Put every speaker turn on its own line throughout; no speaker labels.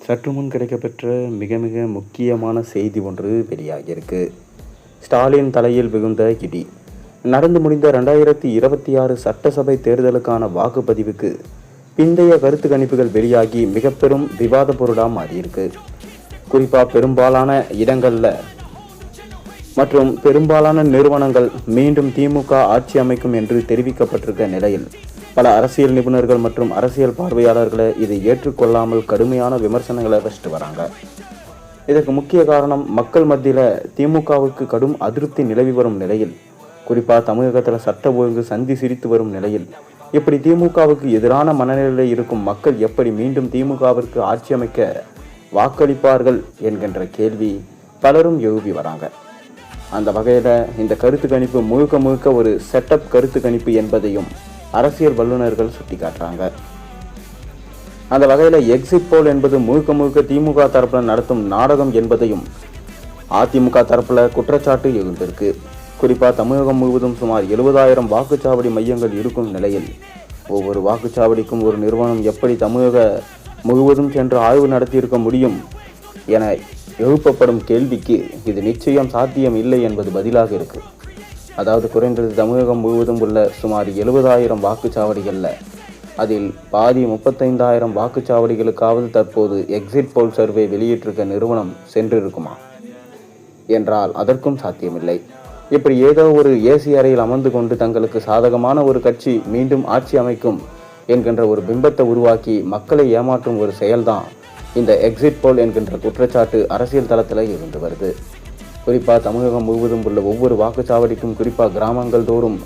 சற்று முன் கிடைக்கப்பெற்ற மிக மிக முக்கியமான செய்தி ஒன்று வெளியாகியிருக்கு. ஸ்டாலின் தலையில் விழுந்த இடி. நடந்து முடிந்த 2026 சட்டசபை தேர்தலுக்கான வாக்குப்பதிவுக்கு பிந்தைய கருத்து கணிப்புகள் வெளியாகி மிக பெரும் விவாத பொருளாக மாறியிருக்கு. குறிப்பாக பெரும்பாலான இடங்கள்ல மற்றும் பெரும்பாலான நிறுவனங்கள் மீண்டும் திமுக ஆட்சி அமைக்கும் என்று தெரிவிக்கப்பட்டிருக்க நிலையில் பல அரசியல் நிபுணர்கள் மற்றும் அரசியல் பார்வையாளர்களை இதை ஏற்றுக்கொள்ளாமல் கடுமையான விமர்சனங்களை வச்சுட்டு வராங்க. இதற்கு முக்கிய காரணம் மக்கள் மத்தியில் திமுகவுக்கு கடும் அதிருப்தி நிலவி வரும் நிலையில், குறிப்பாக தமிழகத்தில் சட்ட ஒழுங்கு சந்தி சிரித்து வரும் நிலையில் இப்படி திமுகவுக்கு எதிரான மனநிலையில் இருக்கும் மக்கள் எப்படி மீண்டும் திமுகவிற்கு ஆட்சி அமைக்க வாக்களிப்பார்கள் என்கின்ற கேள்வி பலரும் எழுப்பி வராங்க. அந்த வகையில் இந்த கருத்து கணிப்பு முழுக்க முழுக்க ஒரு செட்டப் கருத்து கணிப்பு என்பதையும் அரசியல் வல்லுநர்கள் சுட்டிக்காட்டுறாங்க. அந்த வகையில் எக்ஸிட் போல் என்பது முழுக்க முழுக்க திமுக தரப்பில் நடத்தும் நாடகம் என்பதையும் அதிமுக தரப்பில் குற்றச்சாட்டு எழுந்திருக்கு. குறிப்பாக தமிழகம் முழுவதும் சுமார் 70,000 வாக்குச்சாவடி மையங்கள் இருக்கும் நிலையில் ஒவ்வொரு வாக்குச்சாவடிக்கும் ஒரு நிறுவனம் எப்படி தமிழக முழுவதும் சென்று ஆய்வு நடத்தியிருக்க முடியும் என எழுப்பப்படும் கேள்விக்கு இது நிச்சயம் சாத்தியம் இல்லை என்பது பதிலாக இருக்கு. அதாவது குறைந்தது தமிழகம் முழுவதும் உள்ள சுமார் 70,000 வாக்குச்சாவடிகளில் அதில் பாதி 35,000 வாக்குச்சாவடிகளுக்காவது தற்போது எக்ஸிட் போல் சர்வே வெளியிட்டிருக்க நிறுவனம் சென்றிருக்குமா என்றால் அதற்கும் சாத்தியமில்லை. இப்படி ஏதோ ஒரு ஏசி அறையில் அமர்ந்து கொண்டு தங்களுக்கு சாதகமான ஒரு கட்சி மீண்டும் ஆட்சி அமைக்கும் என்கின்ற ஒரு பிம்பத்தை உருவாக்கி மக்களை ஏமாற்றும் ஒரு செயல்தான் இந்த எக்ஸிட் போல் என்கின்ற குற்றச்சாட்டு அரசியல் தளத்தில் இருந்து வருது. குறிப்பாக தமிழகம் முழுவதும் உள்ள ஒவ்வொரு வாக்குச்சாவடிக்கும் குறிப்பாக கிராமங்கள் தோறும்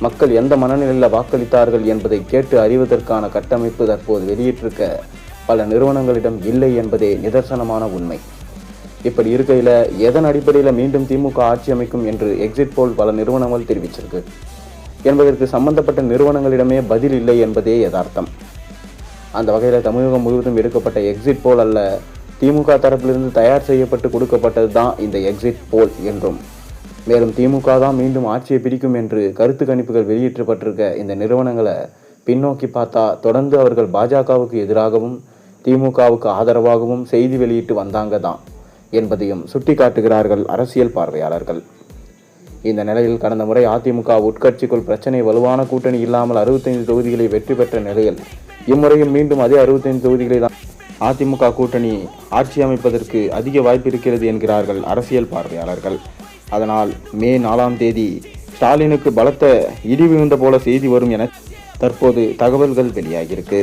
மக்கள் எந்த மனநிலையில் வாக்களித்தார்கள் என்பதை கேட்டு அறிவதற்கான கட்டமைப்பு தற்போது வெளியிட்டிருக்க பல நிறுவனங்களிடம் இல்லை என்பதே நிதர்சனமான உண்மை. இப்படி இருக்கையில் எதன் அடிப்படையில் மீண்டும் திமுக ஆட்சி அமைக்கும் என்று எக்ஸிட் போல் பல நிறுவனங்கள் தெரிவிச்சிருக்கு என்பதற்கு சம்பந்தப்பட்ட நிறுவனங்களிடமே பதில் இல்லை என்பதே யதார்த்தம். அந்த வகையில் தமிழகம் முழுவதும் எடுக்கப்பட்ட எக்ஸிட் போல் அல்ல, திமுக தரப்பிலிருந்து தயார் செய்யப்பட்டு கொடுக்கப்பட்டது தான் இந்த எக்ஸிட் போல் என்றும், மேலும் திமுக தான் மீண்டும் ஆட்சியை பிடிக்கும் என்று கருத்து கணிப்புகள் வெளியிட்டப்பட்டிருக்க இந்த நிறுவனங்களை பின்னோக்கி பார்த்தா தொடர்ந்து அவர்கள் பாஜகவுக்கு எதிராகவும் திமுகவுக்கு ஆதரவாகவும் செய்தி வெளியிட்டு வந்தாங்க தான் என்பதையும் சுட்டி காட்டுகிறார்கள் அரசியல் பார்வையாளர்கள். இந்த நிலையில் கடந்த முறை அதிமுக உட்கட்சிக்குள் பிரச்சனை வலுவான கூட்டணி இல்லாமல் 65 தொகுதிகளை வெற்றி பெற்ற நிலையில் இம்முறையும் மீண்டும் அதே 65 தொகுதிகளை தான் அதிமுக கூட்டணி ஆட்சி அமைப்பதற்கு அதிக வாய்ப்பு இருக்கிறது என்கிறார்கள் அரசியல் பார்வையாளர்கள். அதனால் மே 4ஆம் தேதி ஸ்டாலினுக்கு பலத்த இடி விழுந்த போல செய்தி வரும் என தற்போது தகவல்கள் வெளியாகியிருக்கு.